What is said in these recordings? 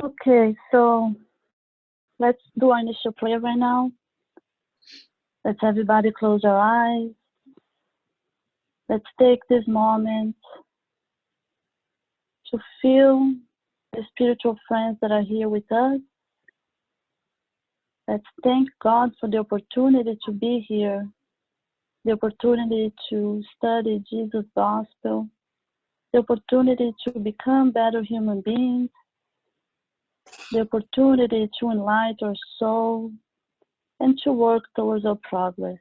Okay, so let's do our initial prayer right now. Let's everybody close our eyes. Let's take this moment to feel the spiritual friends that are here with us. Let's thank God for the opportunity to be here, the opportunity to study Jesus' gospel, the opportunity to become better human beings, the opportunity to enlighten our soul, and to work towards our progress.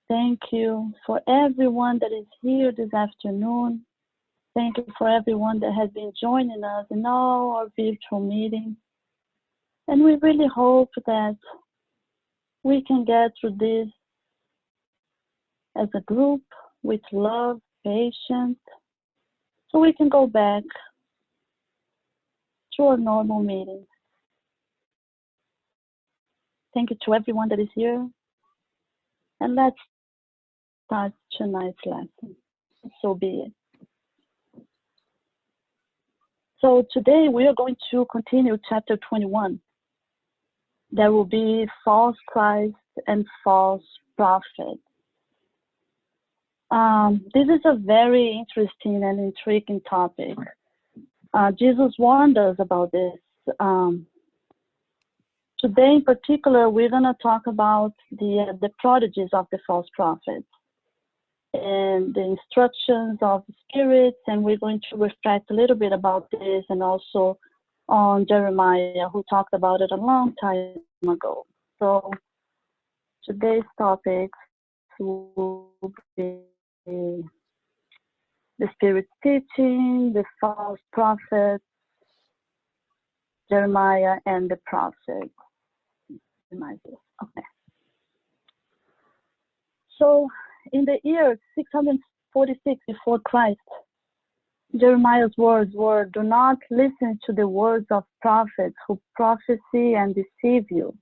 Thank you for everyone that is here this afternoon. Thank you for everyone that has been joining us in all our virtual meetings. And we really hope that we can get through this as a group with love, patience, so we can go back to our normal meetings. Thank you to everyone that is here. And let's start tonight's lesson. So be it. So today we are going to continue chapter 21. There will be false Christ and false prophet. This is a very interesting and intriguing topic. Jesus warned us about this. Today in particular, we're going to talk about the prodigies of the false prophets and the instructions of the spirits, and we're going to reflect a little bit about this and also on Jeremiah, who talked about it a long time ago. So today's topics will be the spirit teaching, the false prophets, Jeremiah, and the prophets. Okay. So in the year 646 before Christ, Jeremiah's words were, "Do not listen to the words of prophets who prophesy and deceive you.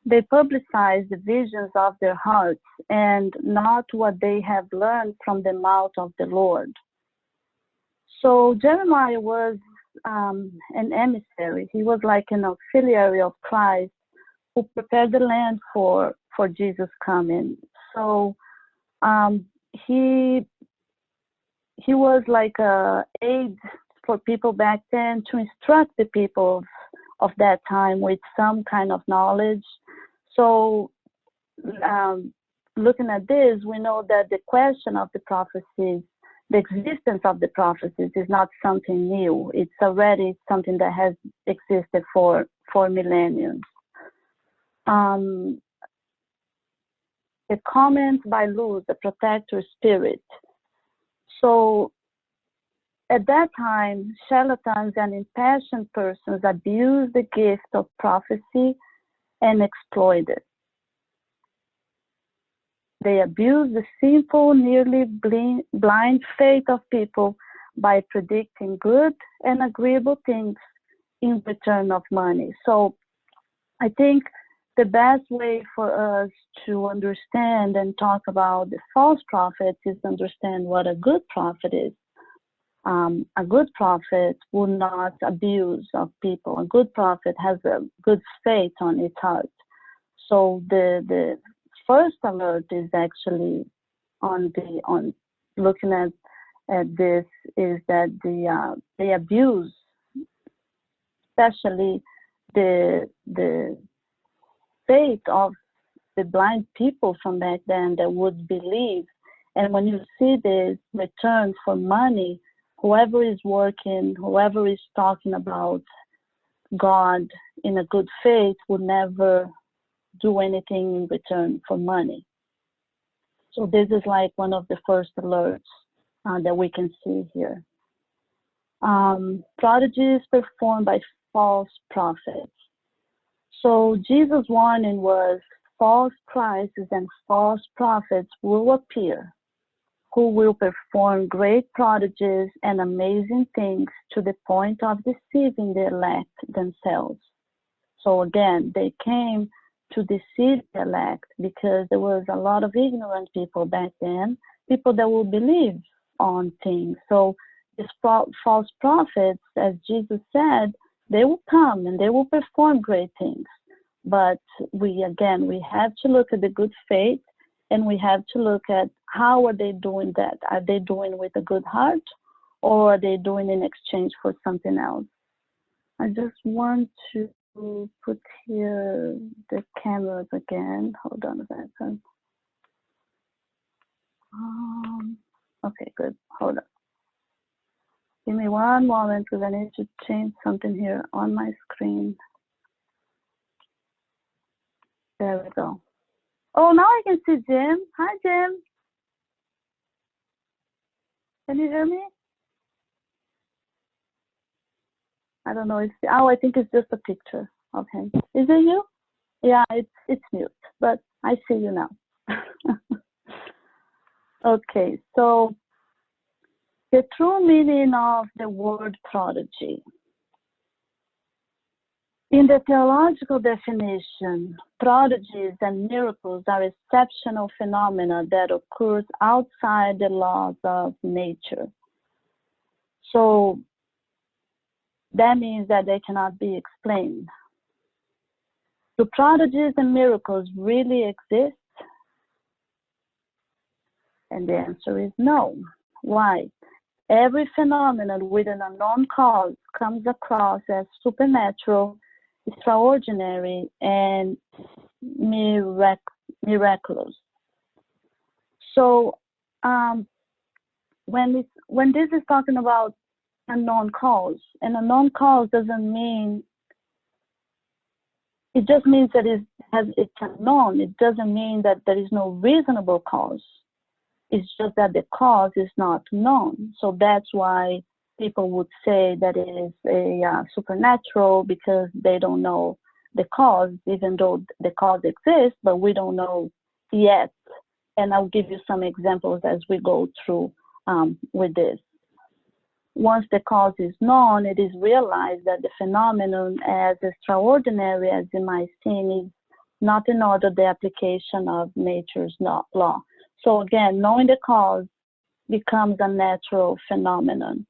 They publicize the visions of their hearts and not what they have learned from the mouth of the Lord." So Jeremiah was an emissary. He was like an auxiliary of Christ who prepared the land for Jesus coming. So he was like a aid for people back then to instruct the people of that time with some kind of knowledge. So looking at this, we know that the question of the prophecies, the existence of the prophecies, is not something new. It's already something that has existed for millennia. The comment by Luz, the protector spirit. So at that time, charlatans and impassioned persons abused the gift of prophecy and exploited it. They abused the simple, nearly blind faith of people by predicting good and agreeable things in return of money. So I think the best way for us to understand and talk about the false prophets is to understand what a good prophet is. A good prophet will not abuse of people. A good prophet has a good faith on its heart. So the first alert is actually on looking at this is that they abuse, especially the faith of the blind people from back then that would believe. And when you see this return for money, whoever is working, whoever is talking about God in a good faith would never do anything in return for money. So this is like one of the first alerts that we can see here. Prodigies performed by false prophets. So Jesus' warning was false Christs and false prophets will appear, who will perform great prodigies and amazing things to the point of deceiving the elect themselves. So again, they came to deceive the elect because there was a lot of ignorant people back then, people that will believe on things. So false prophets, as Jesus said, they will come and they will perform great things. But we have to look at the good faith, and we have to look at how are they doing that? Are they doing with a good heart, or are they doing in exchange for something else? I just want to put here the cameras again. Hold on a second. Okay, good. Hold on. Give me one moment because I need to change something here on my screen. There we go. Oh, now I can see Jim. Hi, Jim. Can you hear me? I don't know. I think it's just a picture of him. Is it you? Yeah, it's mute, but I see you now. Okay, so the true meaning of the word prodigy. In the theological definition, prodigies and miracles are exceptional phenomena that occurs outside the laws of nature. So that means that they cannot be explained. Do prodigies and miracles really exist? And the answer is no. Why? Every phenomenon with an unknown cause comes across as supernatural, extraordinary, and miraculous. So when this is talking about unknown cause, an unknown cause doesn't mean, it just means that it's unknown. It doesn't mean that there is no reasonable cause. It's just that the cause is not known. So that's why people would say that it is a supernatural, because they don't know the cause, even though the cause exists, but we don't know yet. And I'll give you some examples as we go through with this. Once the cause is known, it is realized that the phenomenon, as extraordinary as it might seem, is not in order the application of nature's law. So again, knowing the cause becomes a natural phenomenon.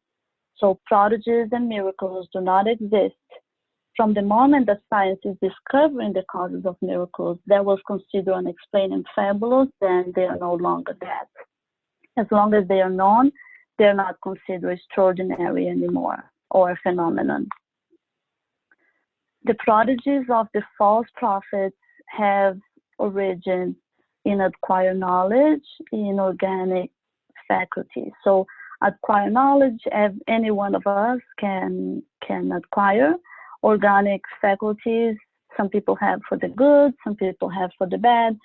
So prodigies and miracles do not exist. From the moment that science is discovering the causes of miracles that was considered unexplained and fabulous, then they are no longer that. As long as they are known, they're not considered extraordinary anymore or a phenomenon. The prodigies of the false prophets have origin in acquired knowledge, in organic faculties. So acquire knowledge, any one of us can acquire. Organic faculties, some people have for the good, some people have for the bad.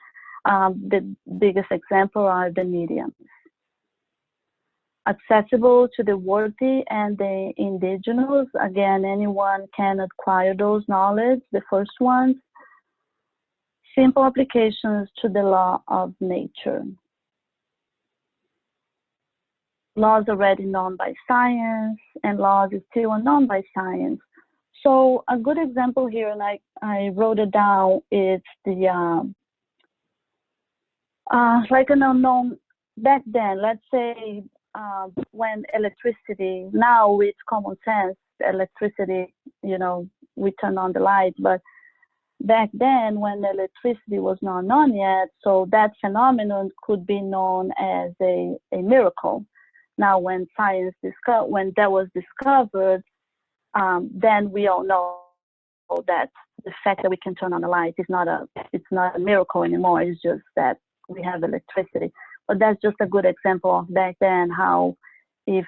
The biggest example are the mediums. Accessible to the worthy and the indigenous, again, anyone can acquire those knowledge, the first ones. Simple applications to the law of nature. Laws already known by science, and laws is still unknown by science. So a good example here, and I wrote it down, is the, like an unknown, back then, let's say when electricity, now with common sense, electricity, we turn on the light, but back then when electricity was not known yet, so that phenomenon could be known as a miracle. Now when when that was discovered, then we all know that the fact that we can turn on the light is not a miracle anymore. It's just that we have electricity. But that's just a good example of back then how if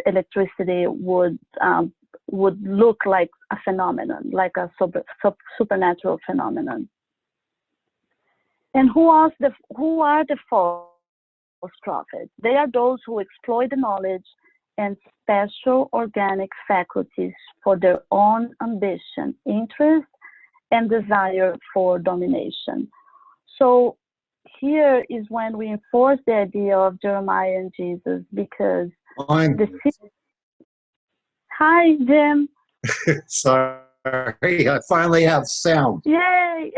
electricity would look like a phenomenon, like a supernatural phenomenon. And who are the false prophets? They are those who exploit the knowledge and special organic faculties for their own ambition, interest, and desire for domination. So here is when we enforce the idea of Jeremiah and Jesus, because Hi, Jim. Sorry, I finally have sound. Yay!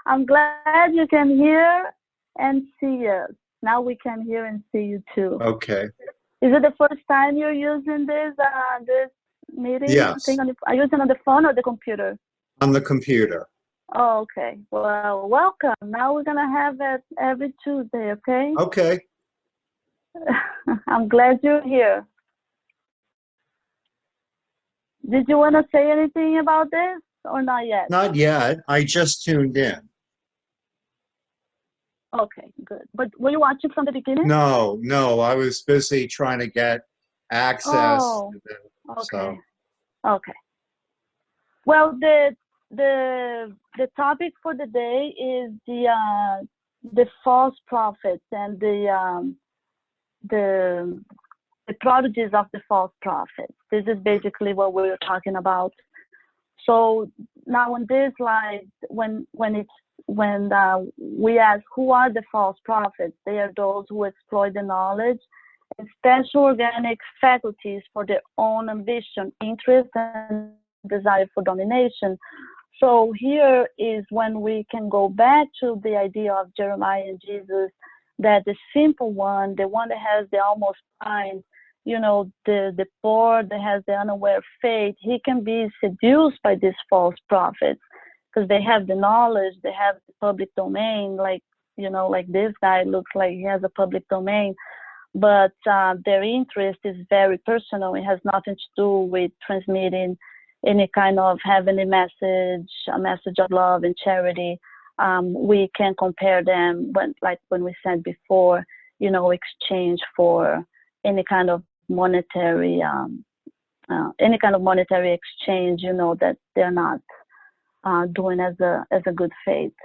I'm glad you can hear and see us. Now we can hear and see you too. Okay. Is it the first time you're using this meeting Yes, thing? Are you using on the phone or the computer? on the computer. Oh, okay. Well, welcome. Now we're gonna have it every Tuesday, okay? Okay. I'm glad you're here. Did you want to say anything about this or not yet? Not yet. I just tuned in. Okay, good. But were you watching from the beginning? No, I was busy trying to get access. Oh, okay. So, Okay. Well, the topic for the day is the false prophets and the prodigies of the false prophets. This is basically what we're talking about. So now on this slide, when we ask who are the false prophets, they are those who exploit the knowledge and special organic faculties for their own ambition, interest, and desire for domination. So here is when we can go back to the idea of Jeremiah and Jesus, that the simple one, the one that has the almost blind, the poor that has the unaware faith, he can be seduced by these false prophets because they have the knowledge, they have the public domain, like this guy looks like he has a public domain, but their interest is very personal. It has nothing to do with transmitting any kind of heavenly message, a message of love and charity. We can compare them when we said before, exchange for any kind of monetary exchange, that they're not doing as a good faith.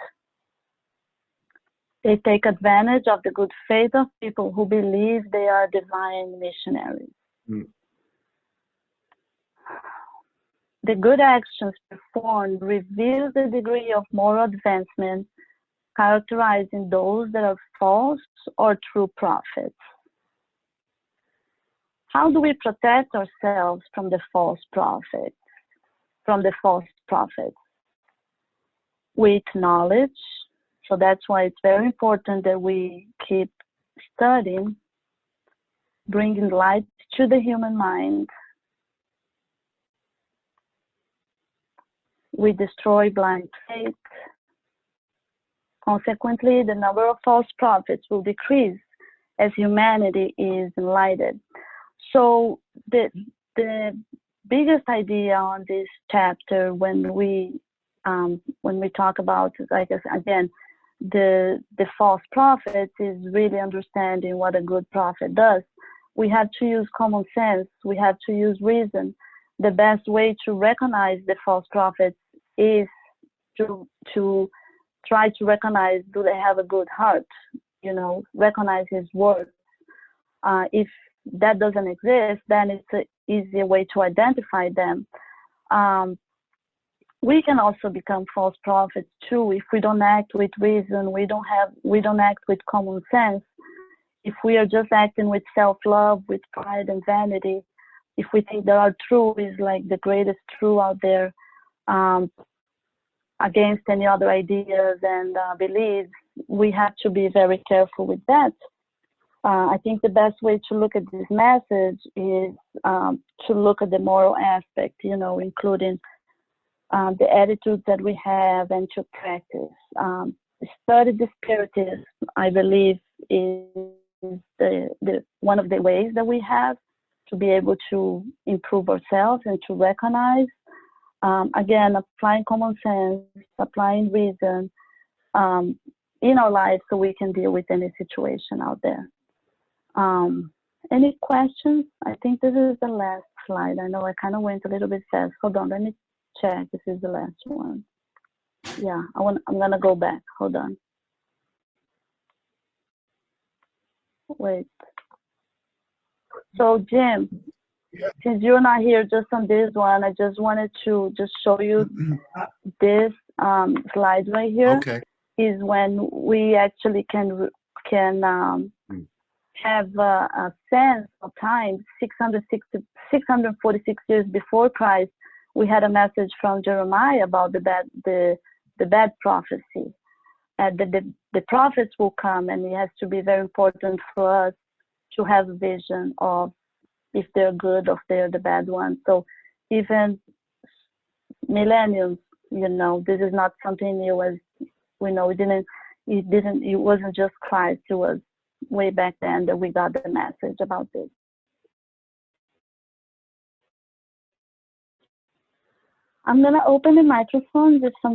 They take advantage of the good faith of people who believe they are divine missionaries. Mm. The good actions performed reveal the degree of moral advancement, characterizing those that are false or true prophets. How do we protect ourselves from the false prophets? With knowledge. So that's why it's very important that we keep studying, bringing light to the human mind. We destroy blind faith. Consequently, the number of false prophets will decrease as humanity is enlightened. So the biggest idea on this chapter, when we talk about, again, the false prophets, is really understanding what a good prophet does. We have to use common sense. We have to use reason. The best way to recognize the false prophets is to try to recognize, do they have a good heart? Recognize his words. If that doesn't exist, then it's an easier way to identify them. We can also become false prophets too if we don't act with reason. We don't act with common sense. If we are just acting with self-love, with pride and vanity, if we think that our truth is like the greatest truth out there, against any other ideas and beliefs, we have to be very careful with that. I think the best way to look at this message is to look at the moral aspect, including the attitudes that we have and to practice. Study the Spiritism, I believe, is the one of the ways that we have to be able to improve ourselves and to recognize, again, applying common sense, applying reason in our life so we can deal with any situation out there. Any questions? I think this is the last slide. I know I kind of went a little bit fast. Hold on, let me check. This is the last one. Yeah, I'm gonna go back. Hold on. Wait. So Jim, since you're not here just on this one, I just wanted to just show you this slide right here. Okay. Is when we actually can have a sense of time. 646 years before Christ, we had a message from Jeremiah about the bad prophecy. The prophets will come, and it has to be very important for us to have vision of if they're good or if they're the bad ones. So even millennials, this is not something new, as we know. It wasn't just Christ. It was way back then that we got the message about this. I'm gonna open the microphone if some